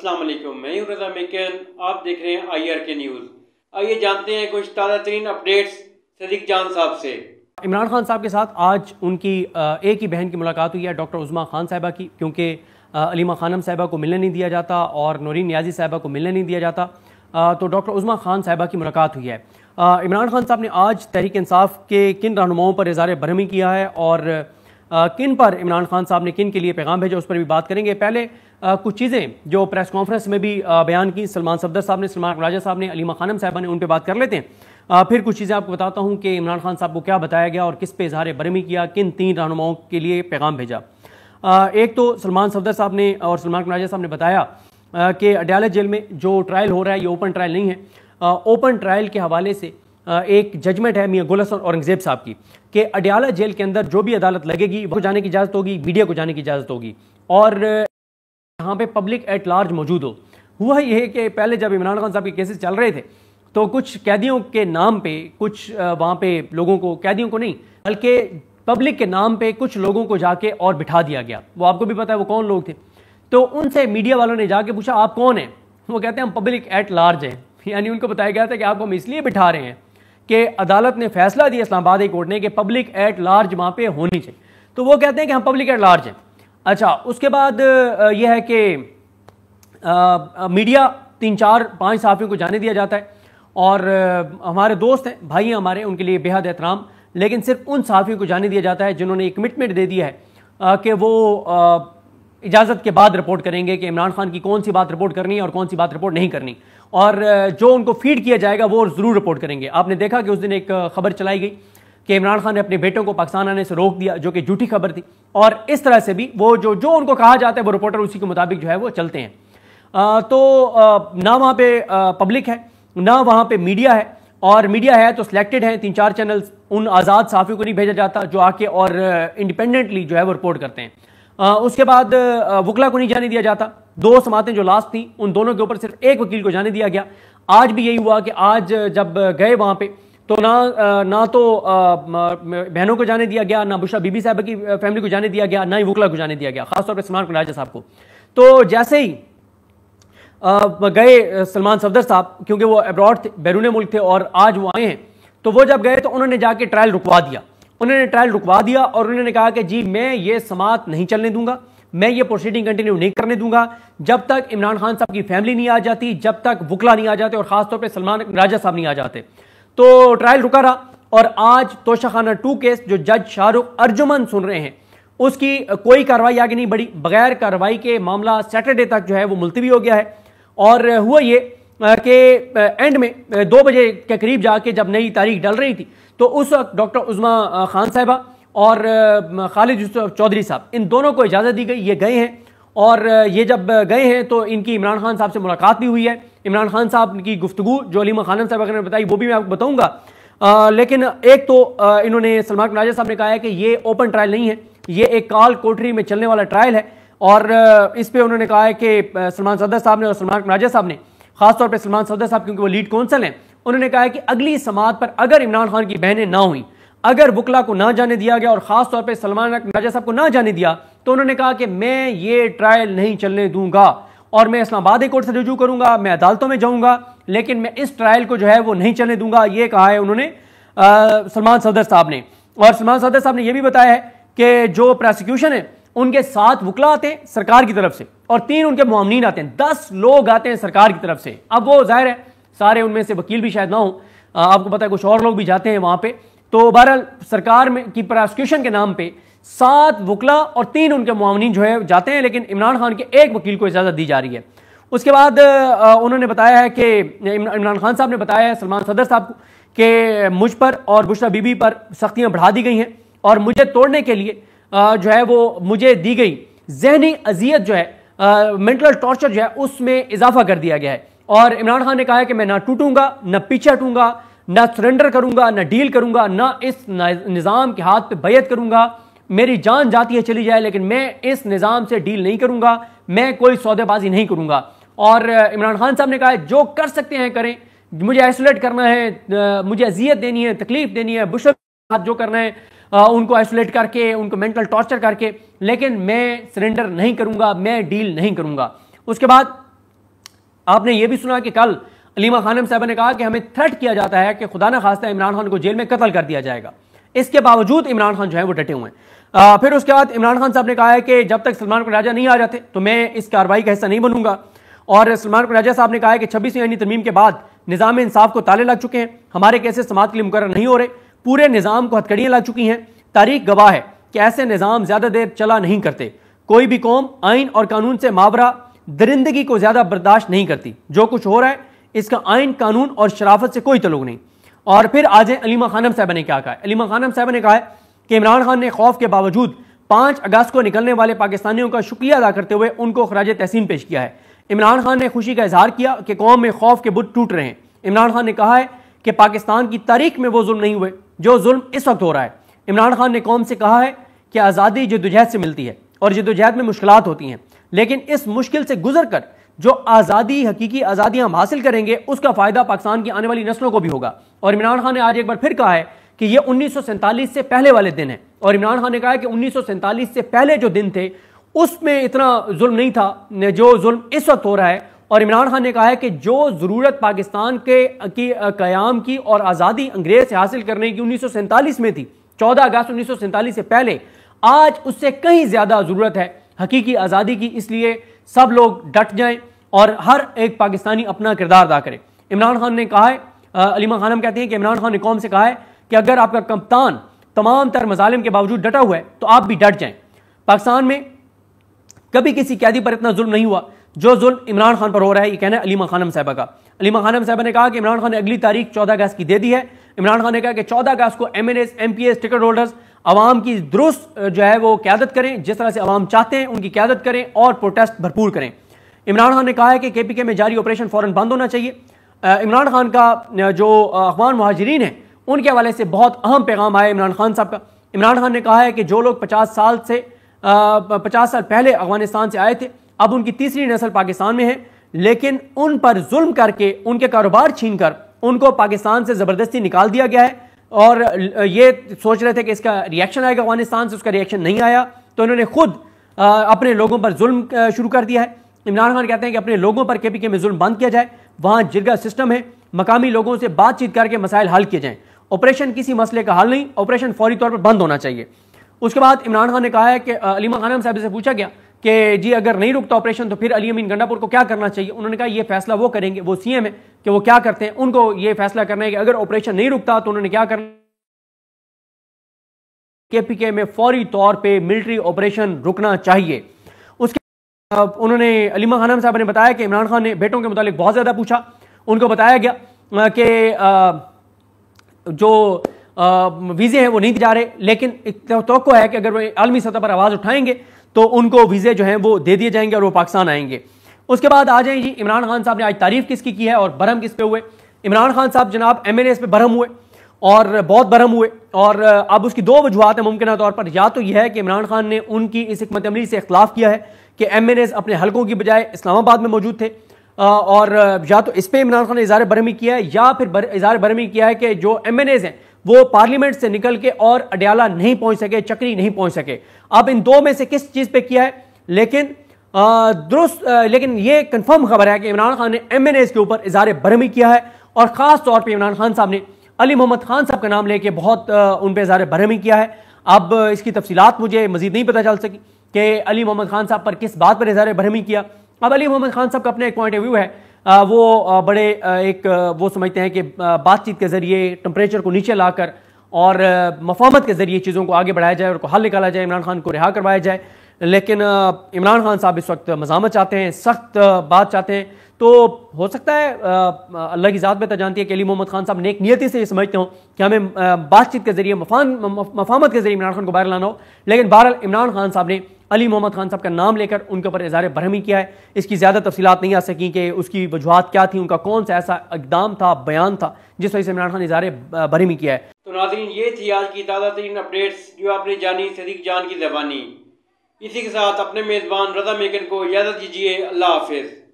अस्सलाम वालेकुम, मैं हूं रज़ा मेकन। आप देख रहे हैं IRK न्यूज़। आइए जानते हैं कुछ ताज़ा तरीन अपडेट्स सदीक जान साहब से। इमरान खान साहब के साथ आज उनकी एक ही बहन की मुलाकात हुई है, डॉक्टर उज़्मा खान साहिबा की, क्योंकि अलीमा खानम साहिबा को मिलने नहीं दिया जाता और नूरीन नियाज़ी साहिबा को मिलने नहीं दिया जाता, तो डॉक्टर उज़्मा खान साहिबा की मुलाकात हुई है। इमरान खान साहब ने आज तहरीक इंसाफ के किन रहनुमाओं पर इज़हार बरहमी किया है और किन पर इमरान खान साहब ने किन के लिए पैगाम भेजा, उस पर भी बात करेंगे। पहले कुछ चीज़ें जो प्रेस कॉन्फ्रेंस में भी बयान की सलमान सफदर साहब ने, सलमान राजा साहब ने, अलीमा खानम साहिबा ने, उन पर बात कर लेते हैं। फिर कुछ चीज़ें आपको बताता हूँ कि इमरान खान साहब को क्या बताया गया और किस पे इज़हार बरहमी किया, किन तीन रहनुमाओं के लिए पैगाम भेजा। एक तो सलमान सफदर साहब ने और सलमान राजा साहब ने बताया कि अडयाला जेल में जो ट्रायल हो रहा है ये ओपन ट्रायल नहीं है। ओपन ट्रायल के हवाले से एक जजमेंट है मियां गुल हसन औरंगजेब साहब की कि अडयाला जेल के अंदर जो भी अदालत लगेगी वो जाने की इजाज़त होगी, मीडिया को जाने की इजाज़त होगी और यहाँ पे पब्लिक एट लार्ज मौजूद हो। हुआ ये कि पहले जब इमरान खान साहब के केसेस चल रहे थे तो कुछ कैदियों के नाम पे कुछ वहाँ पे लोगों को, कैदियों को नहीं बल्कि पब्लिक के नाम पे कुछ लोगों को जाके और बिठा दिया गया। वो आपको भी पता है वो कौन लोग थे। तो उनसे मीडिया वालों ने जाके पूछा आप कौन हैं? वो कहते हैं हम पब्लिक एट लार्ज हैं। यानी उनको बताया गया था कि आपको हम इसलिए बिठा रहे हैं कि अदालत ने फैसला दिया इस्लामाबाद हाई कोर्ट ने कि पब्लिक एट लार्ज वहाँ पे होनी चाहिए, तो वो कहते हैं कि हम पब्लिक एट लार्ज हैं। अच्छा, उसके बाद यह है कि मीडिया 3-4-5 सहाफ़ियों को जाने दिया जाता है और हमारे दोस्त हैं, भाई हैं हमारे, उनके लिए बेहद एहतराम, लेकिन सिर्फ उन सहाफ़ियों को जाने दिया जाता है जिन्होंने एक कमिटमेंट दे दिया है कि वो इजाज़त के बाद रिपोर्ट करेंगे कि इमरान खान की कौन सी बात रिपोर्ट करनी है और कौन सी बात रिपोर्ट नहीं करनी, और जो उनको फीड किया जाएगा वो ज़रूर रिपोर्ट करेंगे। आपने देखा कि उस दिन एक खबर चलाई गई कि इमरान खान ने अपने बेटों को पाकिस्तान आने से रोक दिया, जो कि झूठी खबर थी, और इस तरह से भी वो जो उनको कहा जाता है वो रिपोर्टर उसी के मुताबिक जो है वो चलते हैं। तो ना वहाँ पे पब्लिक है ना वहाँ पे मीडिया है, और मीडिया है तो सिलेक्टेड है 3-4 चैनल्स, उन आज़ाद सहाफ़ियों को नहीं भेजा जाता जो आके और इंडिपेंडेंटली जो है वो रिपोर्ट करते हैं। उसके बाद वकला को नहीं जाने दिया जाता। 2 समातें जो लास्ट थी उन दोनों के ऊपर सिर्फ एक वकील को जाने दिया गया। आज भी यही हुआ कि आज जब गए वहाँ पे तो ना तो बहनों को जाने दिया गया, ना बुशरा बीबी साहब की फैमिली को जाने दिया गया, ना ही वकला को जाने दिया गया, खासतौर पर सलमान राजा साहब को। तो जैसे ही गए सलमान सफदर साहब, क्योंकि वो अब्रॉड थे, बैरून मुल्क थे और आज वो आए हैं, तो वो जब गए तो उन्होंने जाके ट्रायल रुकवा दिया। उन्होंने ट्रायल रुकवा दिया और उन्होंने कहा कि जी मैं ये समात नहीं चलने दूंगा, मैं ये प्रोसीडिंग कंटिन्यू नहीं करने दूंगा जब तक इमरान खान साहब की फैमिली नहीं आ जाती, जब तक वकला नहीं आ जाते और खासतौर पर सलमान राजा साहब नहीं आ जाते। तो ट्रायल रुका रहा और आज तोशाखाना 2 केस जो जज शाहरुख अर्जुमन सुन रहे हैं उसकी कोई कार्रवाई आगे नहीं बढ़ी। बगैर कार्रवाई के मामला सैटरडे तक जो है वो मुलतवी हो गया है। और हुआ ये कि एंड में 2 बजे के करीब जाके जब नई तारीख डल रही थी तो उस वक्त डॉक्टर उज़्मा खान साहिबा और खालिद यूसुफ चौधरी साहब, इन दोनों को इजाज़त दी गई। ये गए हैं और ये जब गए हैं तो इनकी इमरान खान साहब से मुलाकात भी हुई है। इमरान खान साहब की गुफ्तगू जो अलीमा खानम साहब ने बताई वो भी मैं आपको बताऊंगा। लेकिन एक तो इन्होंने, सलमान राजा साहब ने कहा है कि ये ओपन ट्रायल नहीं है, ये एक काल कोठरी में चलने वाला ट्रायल है। और इस पर उन्होंने कहा है कि सलमान सफदर साहब ने और सलमान राजा साहब ने, खासतौर पर सलमान सफदर साहब क्योंकि वो लीड कौंसल हैं, उन्होंने कहा है कि अगली समात पर अगर इमरान खान की बहनें ना हुई, अगर वकला को ना जाने दिया गया और खासतौर पर सलमान राजा साहब को ना जाने दिया, तो उन्होंने कहा कि मैं ये ट्रायल नहीं चलने दूंगा और मैं इस्लामाबाद हाई कोर्ट से रुजू करूंगा, मैं अदालतों में जाऊंगा, लेकिन मैं इस ट्रायल को जो है वो नहीं चलने दूंगा। ये कहा है उन्होंने सलमान सफदर साहब ने। और सलमान सफदर साहब ने यह भी बताया है कि जो प्रोसिक्यूशन है उनके 7 वकला आते हैं सरकार की तरफ से और 3 उनके मुआमनीन आते हैं, 10 लोग आते हैं सरकार की तरफ से। अब वो जाहिर है सारे उनमें से वकील भी शायद ना हो, आपको पता है कुछ और लोग भी जाते हैं वहां पे। तो बहरहाल सरकार में की प्रोसिक्यूशन के नाम पे 7 वकला और 3 उनके मुआमनीन जो है जाते हैं, लेकिन इमरान खान के एक वकील को इजाज़त दी जा रही है। उसके बाद उन्होंने बताया है कि इमरान खान साहब ने बताया है सलमान सफदर साहब को कि मुझ पर और बुशरा बीबी पर सख्तियाँ बढ़ा दी गई हैं और मुझे तोड़ने के लिए जो है वो मुझे दी गई जहनी अजियत जो है, मेंटल टॉर्चर जो है उसमें इजाफा कर दिया गया है। और इमरान खान ने कहा है कि मैं ना टूटूंगा, ना पीछे हटूंगा, ना सरेंडर करूंगा, ना डील करूंगा, ना इस निज़ाम के हाथ पे बैयत करूंगा। मेरी जान जाती है चली जाए लेकिन मैं इस निज़ाम से डील नहीं करूंगा, मैं कोई सौदेबाजी नहीं करूंगा। और इमरान खान साहब ने कहा है जो कर सकते हैं करें, मुझे आइसोलेट करना है, मुझे अजियत देनी है, तकलीफ देनी है, बुशर जो करना है उनको आइसोलेट करके, उनको मेंटल टॉर्चर करके, लेकिन मैं सरेंडर नहीं करूंगा, मैं डील नहीं करूंगा। उसके बाद आपने ये भी सुना कि कल अलीमा खानम साहब ने कहा कि हमें थ्रेट किया जाता है कि खुदा न खास्ता इमरान खान को जेल में कत्ल कर दिया जाएगा। इसके बावजूद इमरान खान जो है वो डटे हुए हैं। फिर उसके बाद इमरान खान साहब ने कहा है कि जब तक सलमान कुरैशी राजा नहीं आ जाते तो मैं इस कार्रवाई का हिस्सा नहीं बनूंगा। और सलमान कुरैशी साहब ने कहा है कि 26वीं आईनी तरमीम के बाद निज़ाम इंसाफ को ताले लग चुके हैं, हमारे केसेस समाअत के लिए मुकर्रर नहीं हो रहे, पूरे निज़ाम को हथकड़ियाँ लग चुकी हैं। तारीख गवाह है कि ऐसे निज़ाम ज़्यादा देर चला नहीं करते। कोई भी कौम आइन और कानून से मावरा दरिंदगी को ज़्यादा बर्दाश्त नहीं करती। जो कुछ हो रहा है इसका आइन, कानून और शराफत से कोई तल्लुक नहीं। और फिर आज अलीमा खानम साहब ने क्या कहा है? अलीमा खानम साहब ने कहा है कि इमरान खान ने खौफ के बावजूद 5 अगस्त को निकलने वाले पाकिस्तानियों का शुक्रिया अदा करते हुए उनको खराज तहसीन पेश किया है। इमरान खान ने खुशी का इजहार किया कि कौम में खौफ के बुत टूट रहे हैं। इमरान खान ने कहा है कि पाकिस्तान की तारीख में वो जुल्म नहीं हुए जो जुल्म इस वक्त हो रहा है। इमरान खान ने कौम से कहा है कि आज़ादी जद्दोजहद से मिलती है और जद्दोजहद में मुश्किलात होती हैं, लेकिन इस मुश्किल से गुजर कर जो आज़ादी, हकीकी आज़ादी हम हासिल करेंगे उसका फ़ायदा पाकिस्तान की आने वाली नस्लों को भी होगा। और इमरान खान ने आज एक बार फिर कहा है कि ये 1947 से पहले वाले दिन है। और इमरान खान ने कहा है कि 1947 से पहले जो दिन थे उसमें इतना जुल्म नहीं था जो जुल्म इस वक्त हो रहा है। और इमरान खान ने कहा है कि जो ज़रूरत पाकिस्तान के क़याम की और आज़ादी अंग्रेज से हासिल करने की 1947 में थी, 14 अगस्त 1947 से पहले, आज उससे कहीं ज़्यादा ज़रूरत है हकीकी आज़ादी की। इसलिए सब लोग डट जाएं और हर एक पाकिस्तानी अपना किरदार अदा करे। इमरान खान ने कहा है, अलीमा खानम कहती हैं कि इमरान खान ने कौम से कहा है कि अगर आपका कप्तान तमाम तर मजालिम के बावजूद डटा हुआ है तो आप भी डट जाएं। पाकिस्तान में कभी किसी कैदी पर इतना जुल्म नहीं हुआ जो जुल्म इमरान खान पर हो रहा है, ये कहना है अलीमा खानम साहबा का। अलीमा खानम साहबा ने कहा कि इमरान खान ने अगली तारीख 14 अगस्त की दे दी है। इमरान खान ने कहा कि 14 अगस्त को MNAs, MPs, टिकट होल्डर्स अवाम की दुरुस्त जो है वो क्यादत करें, जिस तरह से अवाम चाहते हैं उनकी क्यादत करें और प्रोटेस्ट भरपूर करें। इमरान खान ने कहा है कि KPK में जारी ऑपरेशन फौरन बंद होना चाहिए। इमरान खान का जो अफगान मुहाजिरीन है उनके हवाले से बहुत अहम पैगाम आया इमरान खान साहब का। इमरान खान ने कहा है कि जो लोग 50 साल पहले अफगानिस्तान से आए थे अब उनकी तीसरी नस्ल पाकिस्तान में है, लेकिन उन पर जुल्म करके उनके कारोबार छीन कर उनको पाकिस्तान से ज़बरदस्ती निकाल दिया गया है। और ये सोच रहे थे कि इसका रिएक्शन आएगा अफगानिस्तान से, उसका रिएक्शन नहीं आया तो इन्होंने खुद अपने लोगों पर जुल्म शुरू कर दिया है। इमरान खान कहते हैं कि अपने लोगों पर KPK में जुल्म बंद किया जाए, वहाँ जिरगा सिस्टम है, मकामी लोगों से बातचीत करके मसाइल हल किए जाएँ। ऑपरेशन किसी मसले का हल नहीं, ऑपरेशन फौरी तौर पर बंद होना चाहिए। उसके बाद इमरान खान ने कहा है कि अलीमा खानम साहब से पूछा गया कि जी अगर नहीं रुकता ऑपरेशन तो फिर अली अमीन गंडापुर को क्या करना चाहिए। उन्होंने कहा ये फैसला वो करेंगे, वो CM है कि वो क्या करते हैं, उनको ये फैसला करना है कि अगर ऑपरेशन नहीं रुकता तो उन्होंने क्या करना। KPK में फौरी तौर पे मिलिट्री ऑपरेशन रुकना चाहिए। उसके उन्होंने अलीमा खानम साहब ने बताया कि इमरान खान ने बेटों के मुतालिक बहुत ज़्यादा पूछा। उनको बताया गया कि जो वीज़े हैं वो नहीं जा रहे, लेकिन तवक्को है कि अगर वो आलमी सतह पर आवाज़ उठाएंगे तो उनको वीज़े जो हैं वो दे दिए जाएंगे और वो पाकिस्तान आएंगे। उसके बाद आ जाए जी इमरान खान साहब ने आज तारीफ़ किसकी की है और बरहम किस पे हुए। इमरान खान साहब जनाब MNAs पे बरहम हुए और बहुत बरहम हुए। और अब उसकी 2 वजूहात हैं मुमकिन तौर पर। या तो यह है कि इमरान खान ने उनकी इस हिकमत अमली से इख्तलाफ किया है कि MNAs अपने हलकों की बजाय इस्लामाबाद में मौजूद थे, और या तो इस पर इमरान खान ने इज़हार बरहमी किया है या फिर इज़हार बरहमी किया है कि जो MNAs हैं वो पार्लियामेंट से निकल के और अडयाला नहीं पहुंच सके, चक्री नहीं पहुंच सके। अब इन 2 में से किस चीज़ पे किया है, लेकिन लेकिन ये कंफर्म खबर है कि इमरान खान ने MNAs के ऊपर इज़हार बरहमी किया है। और ख़ास तौर पर इमरान खान साहब ने अली मोहम्मद खान साहब का नाम लेके बहुत उन पर इज़हार बरहमी किया है। अब इसकी तफसीलात मुझे मजीद नहीं पता चल सकी कि अली मोहम्मद खान साहब पर किस बात पर इज़हार बरहमी किया। अब अली मोहम्मद खान साहब का अपना एक पॉइंट ऑफ व्यू है, वो बड़े वो समझते हैं कि बातचीत के ज़रिए टेम्परेचर को नीचे लाकर और मफाहमत के ज़रिए चीज़ों को आगे बढ़ाया जाए और को हल निकाला जाए, इमरान खान को रिहा करवाया जाए। लेकिन इमरान खान साहब इस वक्त मज़ामत चाहते हैं, सख्त बात चाहते हैं। तो हो सकता है अल्लाह की ज़ात बेहतर जानती है कि अली मोहम्मद खान साहब नेक नियति से ये समझते हो कि हमें बातचीत के ज़रिए मफाहमत के ज़रिए इमरान खान को बाहर लाना हो। लेकिन बहरहाल इमरान खान साहब ने अली मोहम्मद खान साहब का नाम लेकर उनके ऊपर इज़हार बरहमी किया है। इसकी ज़्यादा तफसीलात नहीं आ सकी कि उसकी वजूहात क्या थी, उनका कौन सा ऐसा इक़दाम था, बयान था जिस वजह से इमरान खान ने इज़हार बरहमी किया है। तो नाज़रीन, ये थी आज की ताज़ा तरीन अपडेट्स जो आपने जानी सदीक जान की ज़बानी। इसी के साथ अपने मेज़बान रज़ा मेकन को इजाज़त दीजिए। अल्लाह हाफ़िज़।